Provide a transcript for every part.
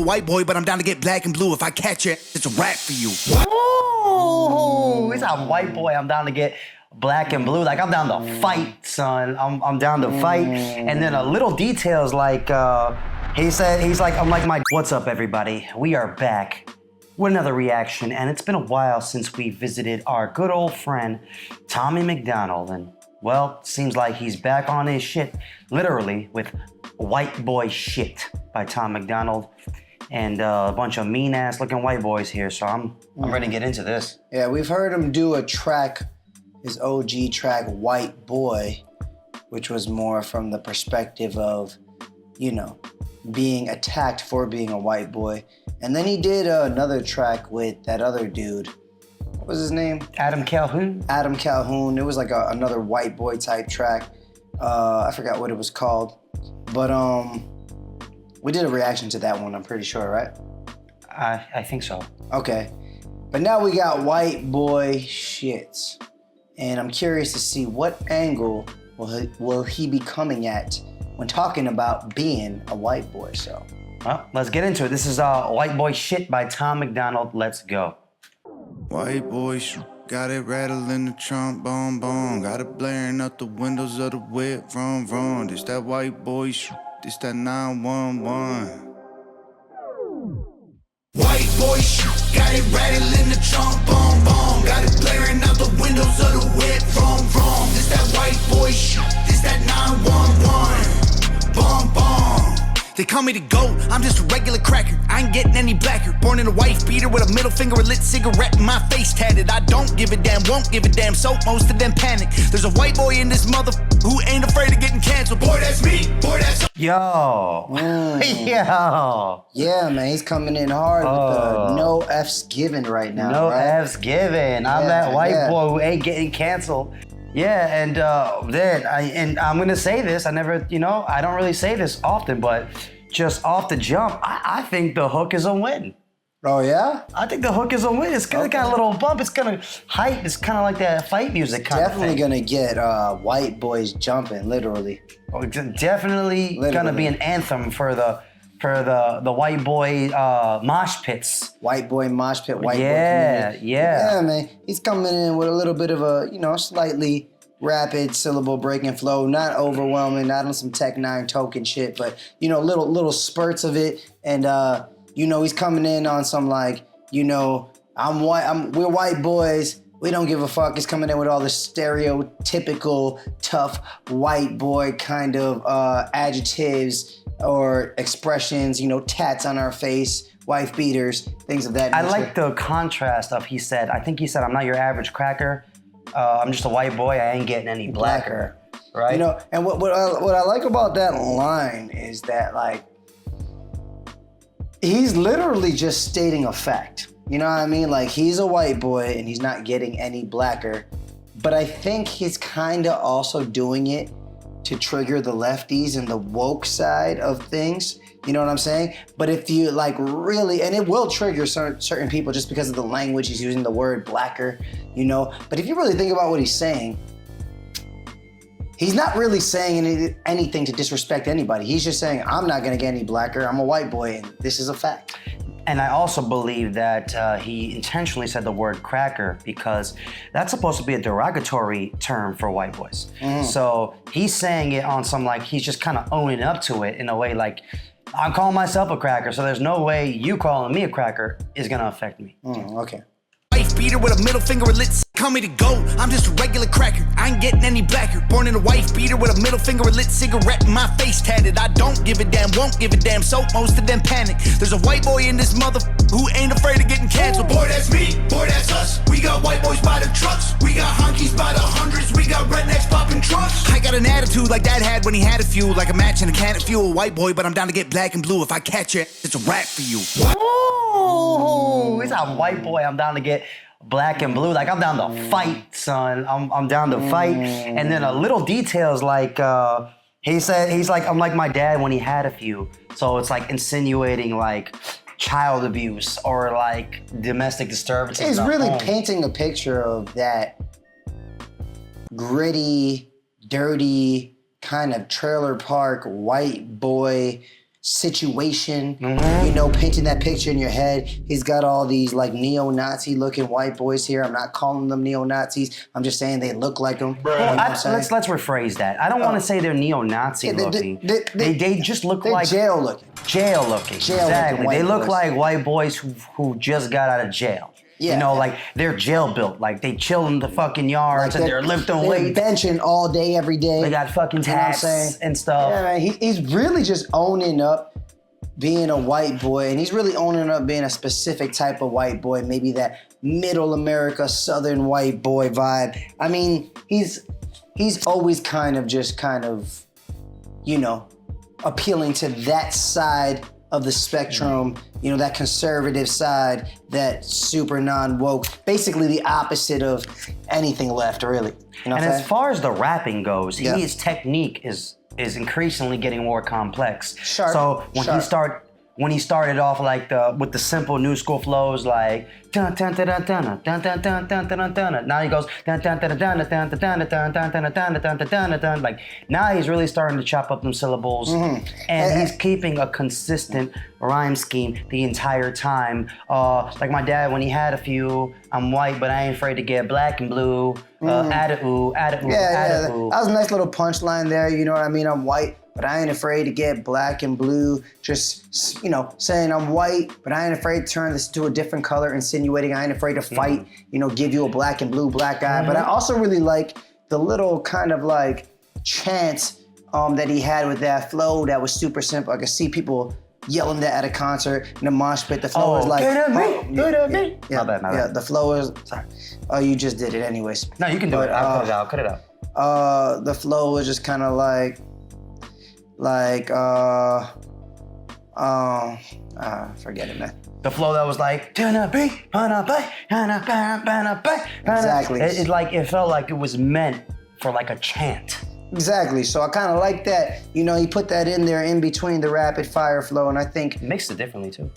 white boy, but I'm down to get black and blue. If I catch it, it's a rap for you. Ooh, he's a white boy. I'm down to get black and blue. Like, I'm down to fight, son. I'm down to fight. And then a little details like, he's like, I'm like my, what's up, everybody? We are back with another reaction. And it's been a while since we visited our good old friend, Tommy Macdonald. And, well, seems like he's back on his shit, literally, with Whiteboy Sh by Tom Macdonald. And a bunch of mean-ass looking white boys here, so I'm ready to get into this. Yeah, we've heard him do a track, his OG track, White Boy, which was more from the perspective of, you know, being attacked for being a white boy. And then he did another track with that other dude. What was his name? Adam Calhoun? Adam Calhoun. It was like another white boy type track. I forgot what it was called. But we did a reaction to that one, I'm pretty sure, right? I think so. Okay. But now we got Whiteboy Sh. And I'm curious to see what angle will he be coming at when talking about being a white boy, so. Well, let's get into it. This is Whiteboy Sh by Tom Macdonald. Let's go. White boy sh, got it rattling the trombone, boom. Got it blaring out the windows of the whip, vroom. This that white boy sh, this that 911. White boy sh, got it rattling the trombone, boom. Got it blaring out the windows of the whip, vroom. This that white boy sh, this that 911. Boom. They call me the GOAT, I'm just a regular cracker. I ain't getting any blacker. Born in a wife beater with a middle finger, a lit cigarette, and my face tatted. I don't give a damn, won't give a damn, so most of them panic. There's a white boy in this mother who ain't afraid of getting canceled. Boy, that's me. Boy, that's... Yo. Yo. Yeah, man, he's coming in hard with the no F's given right now. No right? F's given. I'm that white boy who ain't getting canceled. Yeah, and then I'm gonna say this. I never, I don't really say this often, but just off the jump, I think the hook is a win. Oh yeah? I think the hook is a win. It's gonna got a little bump. It's gonna hype. It's kind of like that fight music kind of thing. Definitely gonna get white boys jumping, literally. Oh, definitely gonna be an anthem for the white boy mosh pits. White boy mosh pit, white boy community. Yeah, man. He's coming in with a little bit of a, slightly rapid syllable breaking flow, not overwhelming, not on some Tech 9 token shit, but, little spurts of it. And, he's coming in on some like, we're white boys. We don't give a fuck. He's coming in with all the stereotypical tough white boy kind of adjectives or expressions, tats on our face, wife beaters, things of that nature. I like the contrast of I think he said, I'm not your average cracker. I'm just a white boy. I ain't getting any blacker. Right? And what I like about that line is that, like, he's literally just stating a fact. You know what I mean? Like, he's a white boy and he's not getting any blacker. But I think he's kind of also doing it to trigger the lefties and the woke side of things. You know what I'm saying? But if you like really, and it will trigger certain people just because of the language he's using, the word blacker, But if you really think about what he's saying, he's not really saying anything to disrespect anybody. He's just saying, I'm not gonna get any blacker. I'm a white boy and this is a fact. And I also believe that he intentionally said the word cracker because that's supposed to be a derogatory term for white boys. So he's saying it on some, like, he's just kind of owning up to it in a way like, I'm calling myself a cracker, so there's no way you calling me a cracker is gonna affect me. Okay. Wife beater with a middle finger, a lit call me the GOAT, I'm just a regular cracker. I ain't getting any blacker. Born in a wife beater with a middle finger, a lit cigarette, and my face tatted. I don't give a damn, won't give a damn, so most of them panic. There's a white boy in this mother who ain't afraid of getting canceled. Boy, that's me. Boy, that's us. We got white boys by the trucks. We got honkies by the hundreds. We got rednecks popping trucks. I got an attitude like Dad had when he had a few, like a match in a can of fuel. White boy, but I'm down to get black and blue. If I catch it, it's a rap for you. Ooh, he's a white boy. I'm down to get black and blue. Like, I'm down to fight, son. I'm down to fight. And then a little details like he's like, I'm like my dad when he had a few. So it's like insinuating like child abuse or like domestic disturbances. He's really painting a picture of that gritty, dirty, kind of trailer park white boy situation, you know, painting that picture in your head. He's got all these like neo-Nazi looking white boys here. I'm not calling them neo-Nazis. I'm just saying they look like them. Well, let's rephrase that. I don't want to say they're neo-Nazi looking. They just look like jail looking. Jail looking. Exactly. They look like white boys who just got out of jail. Yeah, you know, like they're jail built. Like they chill in the fucking yards and they're lifting weights. They're benching all day, every day. They got fucking tats and stuff. Yeah, man. He's really just owning up being a white boy, and he's really owning up being a specific type of white boy, maybe that middle America, southern white boy vibe. I mean, he's always kind of, you know, appealing to that side of the spectrum, you know, that conservative side, that super non-woke, basically the opposite of anything left, really. You know and as far as the rapping goes, his technique is increasingly getting more complex. Sharp. So when he started off like with the simple new school flows like dun dun dun dun dun dun dun dun dun dun dun. Now he goes dun dun dun dun dun dun dun dun dun dun dun dun dun dun. Like now he's really starting to chop up them syllables, and he's keeping a consistent rhyme scheme the entire time. Like my dad, when he had a few, I'm white but I ain't afraid to get black and blue. Add-a-ooh, add-a-ooh, add-a-ooh. That was a nice little punchline there. You know what I mean? I'm white, but I ain't afraid to get black and blue. Just, you know, saying I'm white, but I ain't afraid to turn this to a different color, insinuating I ain't afraid to fight, you know, give you a black and blue black eye. But I also really like the little kind of like chant that he had with that flow that was super simple. I could see people yelling that at a concert in the mosh pit. The flow was like, the flow is, sorry. Oh, you just did it anyways. No, you can do it. I'll cut it out. The flow was just kind of forget it, man. The flow that was like, exactly. It felt like it was meant for like a chant. Exactly. So I kind of like that. You know, he put that in there in between the rapid fire flow, and I think mixed it differently too.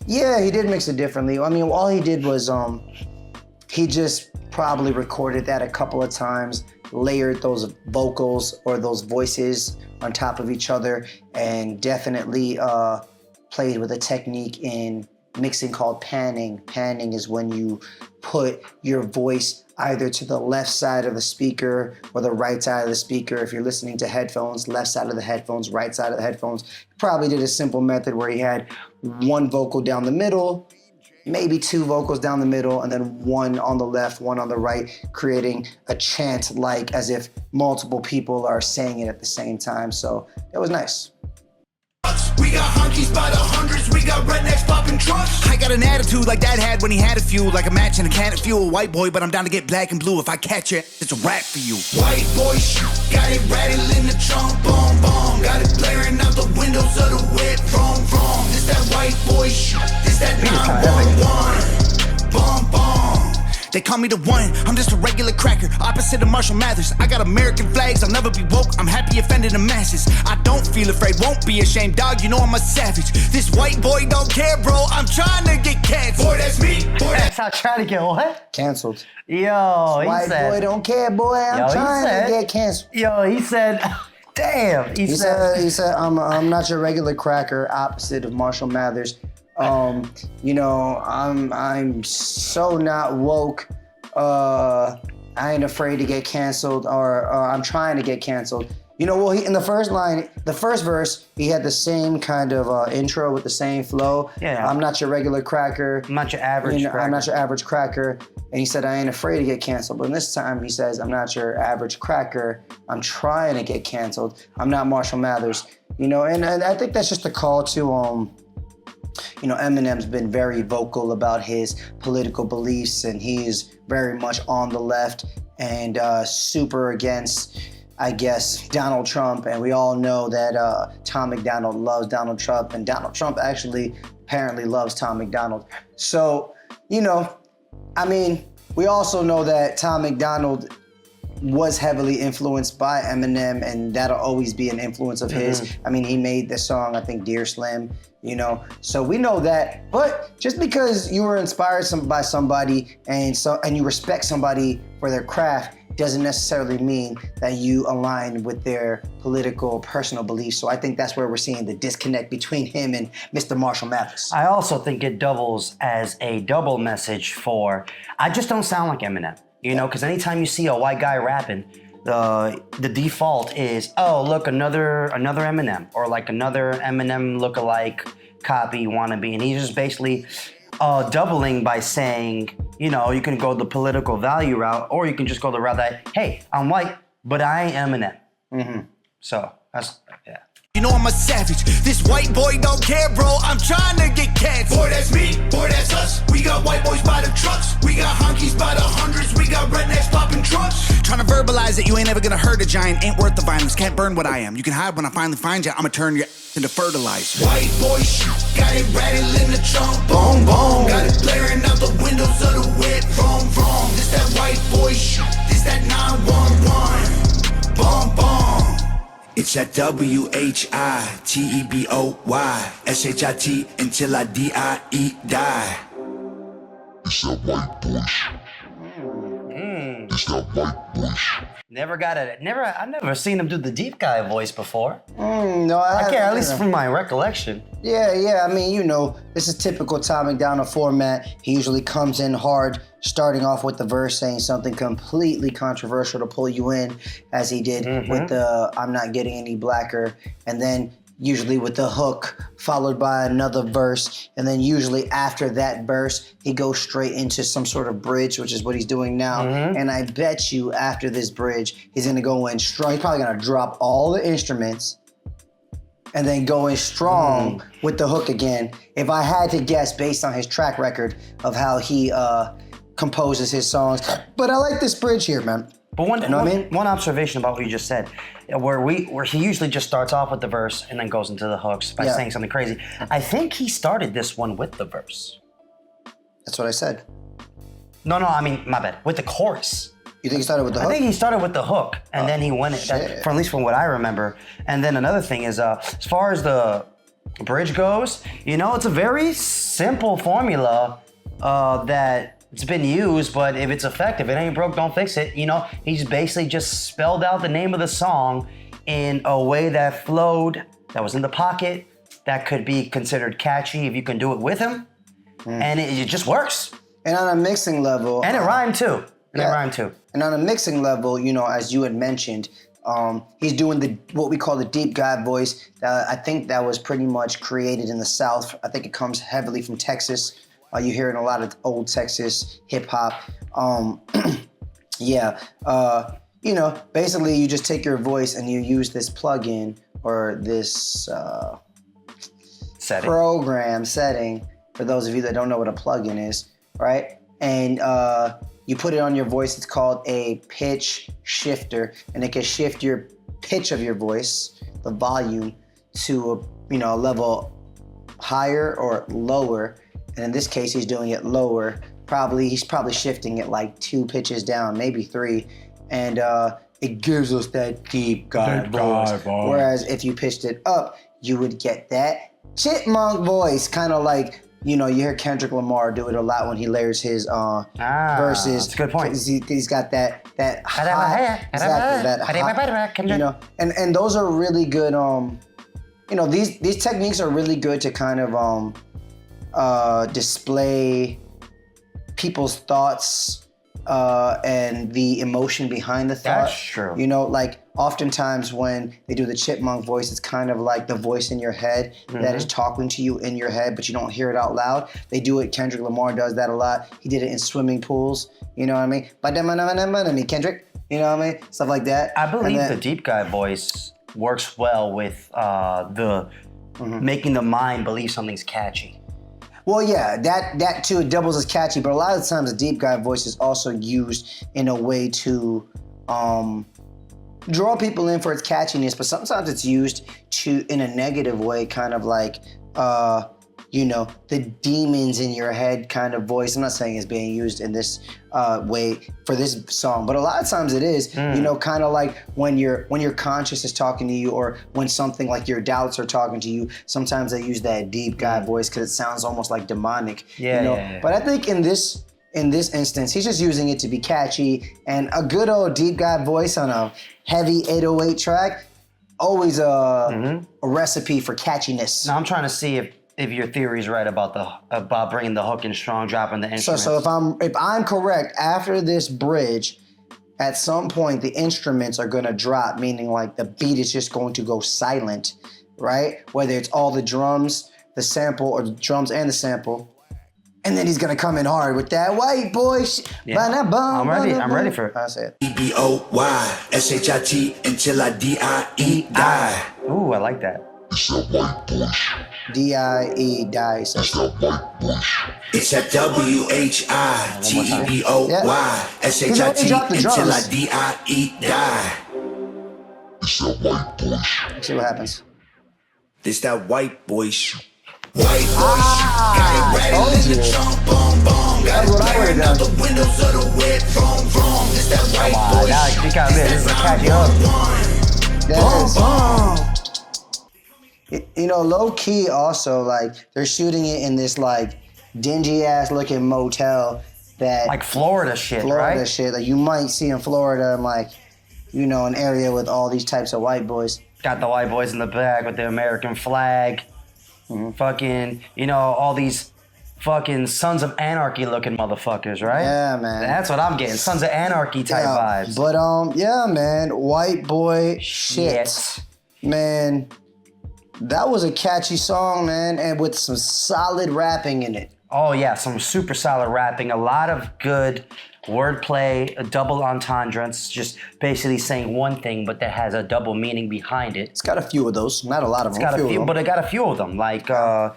Yeah, he did mix it differently. I mean, all he did was he just probably recorded that a couple of times, layered those vocals or those voices on top of each other, and definitely played with a technique in mixing called panning. Panning is when you put your voice either to the left side of the speaker or the right side of the speaker. If you're listening to headphones, left side of the headphones, right side of the headphones. He probably did a simple method where he had one vocal down the middle, maybe two vocals down the middle, and then one on the left, one on the right, creating a chant like as if multiple people are saying it at the same time. So that was nice. We got honkies by the hundreds, we got rednecks popping trunks. I got an attitude like Dad had when he had a few, like a match and a can of fuel. White boy, but I'm down to get black and blue. If I catch it, it's a rap for you. White boy Sh, got it rattling the trunk, bomb bomb. Got it blaring out the windows of the whip, from. This that white boy Sh, this that 911, bomb bomb. They call me the one, I'm just a regular cracker, opposite of Marshall Mathers. I got American flags, I'll never be woke, I'm happy offending the masses. I don't feel afraid, won't be ashamed, dog, you know I'm a savage. This white boy don't care, bro, I'm trying to get canceled. Boy, that's me, boy, That's how trying to get what? Canceled. Yo, White boy don't care, boy, I'm trying to get canceled. Yo, he said, damn. He said, I'm not your regular cracker, opposite of Marshall Mathers. You know, I'm so not woke. I ain't afraid to get canceled, or I'm trying to get canceled. You know, well, in the first verse, he had the same kind of intro with the same flow. Yeah. I'm not your regular cracker. I'm not your average cracker. I'm not your average cracker. And he said, I ain't afraid to get canceled. But this time he says, I'm not your average cracker. I'm trying to get canceled. I'm not Marshall Mathers. You know, and I think that's just a call to, you know, Eminem's been very vocal about his political beliefs, and he's very much on the left and super against, I guess, Donald Trump. And we all know that Tom Macdonald loves Donald Trump, and Donald Trump actually apparently loves Tom Macdonald. So, you know, I mean, we also know that Tom Macdonald was heavily influenced by Eminem, and that'll always be an influence of his. I mean, he made the song, I think, Dear Slim, you know, so we know that. But just because you were inspired by somebody and you respect somebody for their craft doesn't necessarily mean that you align with their political, personal beliefs. So I think that's where we're seeing the disconnect between him and Mr. Marshall Mathers. I also think it doubles as a double message for, I just don't sound like Eminem, you know, because anytime you see a white guy rapping, the default is, oh, look, another Eminem, or like another Eminem lookalike copy wannabe, and he's just basically doubling by saying, you know, you can go the political value route, or you can just go the route that, hey, I'm white, but I ain't Eminem. So that's, yeah. You know I'm a savage. This white boy don't care, bro. I'm trying to get cats. Boy, that's me. Boy, that's us. We got white boys by the trucks. We got honkies by the hundreds. We got rednecks popping trunks. Trying to verbalize it. You ain't ever gonna hurt a giant. Ain't worth the violence. Can't burn what I am. You can hide when I finally find you. I'ma turn you into fertilizer. White boy sh. Got it rattling the trunk. Boom, boom. Got it blaring out the windows of the whip. Vroom, vroom. This that white boy sh. This that 911. Boom, boom. It's that WHITEBOY until I DIE die. It's that white boy sh. It's that white boy sh. I've never seen him do the deep guy voice before. No, I can't, at least from my recollection. Yeah. I mean, you know, this is typical Tom Macdonald format. He usually comes in hard, starting off with the verse, saying something completely controversial to pull you in, as he did with the I'm not getting any blacker, and then usually with the hook, followed by another verse, and then usually after that verse, he goes straight into some sort of bridge, which is what he's doing now. And I bet you after this bridge, he's gonna go in strong. He's probably gonna drop all the instruments and then go in strong with the hook again. If I had to guess based on his track record of how he composes his songs. But I like this bridge here, man. But one, you know what I mean? One observation about what you just said, where he usually just starts off with the verse and then goes into the hooks by saying something crazy. I think he started this one with the verse. That's what I said. No, I mean, my bad. With the chorus. You think he started with the hook? I think he started with the hook, and then he went, at least from what I remember. And then another thing is, as far as the bridge goes, you know, it's a very simple formula that it's been used, but if it's effective, it ain't broke, don't fix it. You know, he's basically just spelled out the name of the song in a way that flowed, that was in the pocket, that could be considered catchy if you can do it with him. And it just works. And on a mixing level. And it rhymed too. And on a mixing level, you know, as you had mentioned, he's doing what we call the deep guy voice. I think that was pretty much created in the South. I think it comes heavily from Texas. You hear it in a lot of old Texas hip hop. You know, basically you just take your voice and you use this plugin or this program setting, for those of you that don't know what a plugin is, right? And you put it on your voice. It's called a pitch shifter, and it can shift your pitch of your voice, the volume, to a level higher or lower. And in this case, he's doing it lower. He's probably shifting it like 2 pitches down, maybe 3, and it gives us that deep guy voice. Whereas if you pitched it up, you would get that chipmunk voice, kind of like, you know, you hear Kendrick Lamar do it a lot when he layers his verses. That's a good point. He's got that high, exactly, that high, you know, and those are really good. You know, these techniques are really good to kind of display people's thoughts and the emotion behind the thought. That's true. You know, like oftentimes when they do the chipmunk voice, it's kind of like the voice in your head that is talking to you in your head, but you don't hear it out loud. They do it. Kendrick Lamar does that a lot. He did it in swimming pools. You know what I mean? Kendrick. You know what I mean? Stuff like that. I believe the deep guy voice works well with the making the mind believe something's catchy. Well, yeah, that too, it doubles as catchy, but a lot of the times the deep guy voice is also used in a way to draw people in for its catchiness, but sometimes it's used in a negative way, kind of like, you know, the demons in your head kind of voice. I'm not saying it's being used in this way for this song, but a lot of times it is, you know, kind of like when your conscious is talking to you, or when something like your doubts are talking to you, sometimes they use that deep guy voice because it sounds almost like demonic, you know? Yeah. But I think in this in this instance, he's just using it to be catchy, and a good old deep guy voice on a heavy 808 track, always a recipe for catchiness. Now I'm trying to see if your theory is right about bringing the hook in strong, dropping the instruments. So if I'm correct, after this bridge, at some point the instruments are gonna drop, meaning like the beat is just going to go silent, right? Whether it's all the drums, the sample, or the drums and the sample. And then he's gonna come in hard with that white boy shit. Yeah. I'm ready for it. I say it. EBOYSHIT until I die. Ooh, I like that. It's that white boy shit. D-I-E, die. So. It's that white boy shit. It's that WHITEBOYSHIT until I die. It's that white boy shit. Let's see what happens. This that white boy shit. White boy shit. Got it rattling the trunk, boom, boom. Got it blaring out the windows of the whip, vroom, vroom. This that white boy Now shit. you got this is a catchy hook. Yes. You know, low key also, like, they're shooting it in this, like, dingy ass looking motel that. Like Florida shit, right? Shit. Like, you might see in Florida, and, like, you know, an area with all these types of white boys. Got the white boys in the back with the American flag. Fucking, you know, all these fucking Sons of Anarchy looking motherfuckers, right? Yeah, man. That's what I'm getting. Sons of Anarchy type vibes. But, yeah, man. White boy shit. Man. That was a catchy song, man, and with some solid rapping in it. Oh, yeah, some super solid rapping. A lot of good wordplay, double entendres, just basically saying one thing, but that has a double meaning behind it. It's got a few of those. Not a lot of them. Got a few, but it got a few of them, like the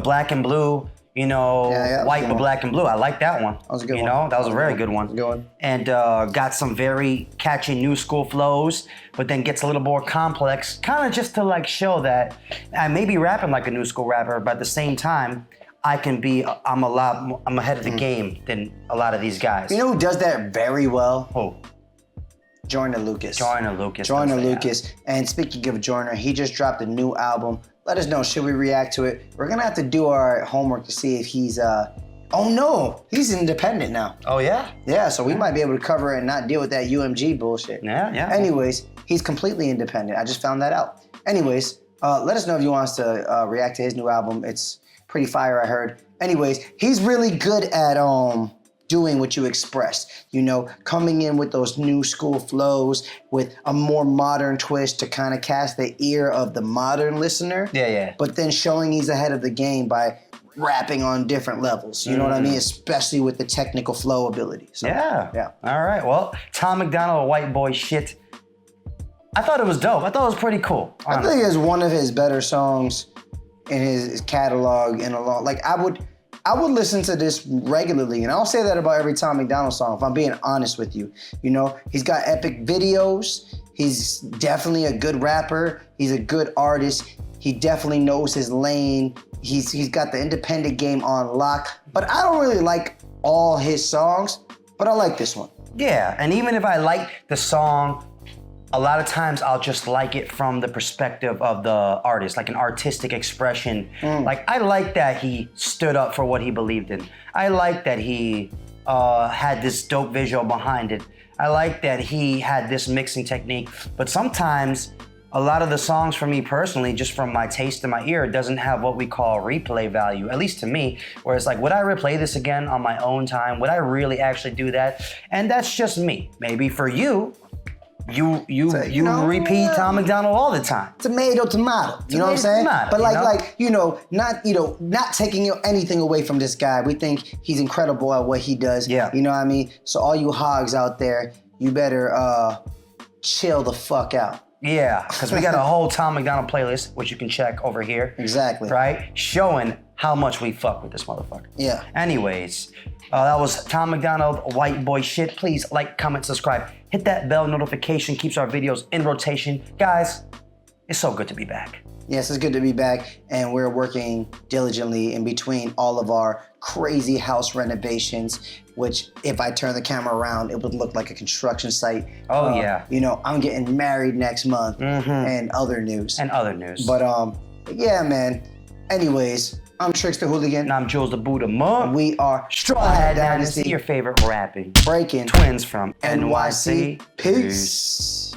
black and blue, you know, white but black and blue. I like that one. That was a good one. You know, that was a very good one. Good one. And got some very catchy new school flows, but then gets a little more complex, kind of just to like show that I may be rapping like a new school rapper, but at the same time, I'm ahead of the game than a lot of these guys. You know who does that very well? Who? Joyner Lucas. Joyner Lucas. And speaking of Joyner, he just dropped a new album. Let us know, should we react to it? We're gonna have to do our homework to see if he's oh no, he's independent now. Oh yeah? Yeah, so we might be able to cover it and not deal with that UMG bullshit. Yeah. Anyways, he's completely independent. I just found that out. Anyways, let us know if you want us to react to his new album. It's pretty fire, I heard. Anyways, he's really good at doing what you expressed. You know, coming in with those new school flows with a more modern twist to kind of cast the ear of the modern listener. Yeah. But then showing he's ahead of the game by rapping on different levels. You know what I mean? Especially with the technical flow ability. So, yeah. All right. Well, Tom Macdonald, White Boy Shit. I thought it was dope. I thought it was pretty cool. Honestly. I think it's one of his better songs in his catalog in a long. Like I would listen to this regularly, and I'll say that about every Tom Macdonald song. If I'm being honest with you, you know, he's got epic videos. He's definitely a good rapper. He's a good artist. He definitely knows his lane. He's got the independent game on lock. But I don't really like all his songs, but I like this one. Yeah, and even if I like the song, a lot of times I'll just like it from the perspective of the artist, like an artistic expression. Like, I like that he stood up for what he believed in. I like that he had this dope visual behind it. I like that he had this mixing technique. But sometimes, a lot of the songs for me personally, just from my taste in my ear, doesn't have what we call replay value, at least to me, where it's like, would I replay this again on my own time? Would I really actually do that? And that's just me. Maybe for you, you repeat Tom Macdonald all the time. Tomato. You know what I'm saying? But not taking anything away from this guy. We think he's incredible at what he does. Yeah. You know what I mean? So all you hogs out there, you better chill the fuck out. Yeah, because we got a whole Tom Macdonald playlist, which you can check over here. Exactly. Right? Showing how much we fuck with this motherfucker. Yeah. Anyways, that was Tom Macdonald, White Boy Shit. Please like, comment, subscribe. Hit that bell notification. Keeps our videos in rotation. Guys, it's so good to be back. Yes, it's good to be back, and we're working diligently in between all of our crazy house renovations, which if I turn the camera around, it would look like a construction site. Oh, yeah. You know, I'm getting married next month and other news. And other news. But yeah, man. Anyways, I'm Trickster Hooligan. And I'm Jules the Buddha Monk. We are Strawhat Dynasty. Dynasty, your favorite rapping Breaking twins from NYC. NYC. Peace.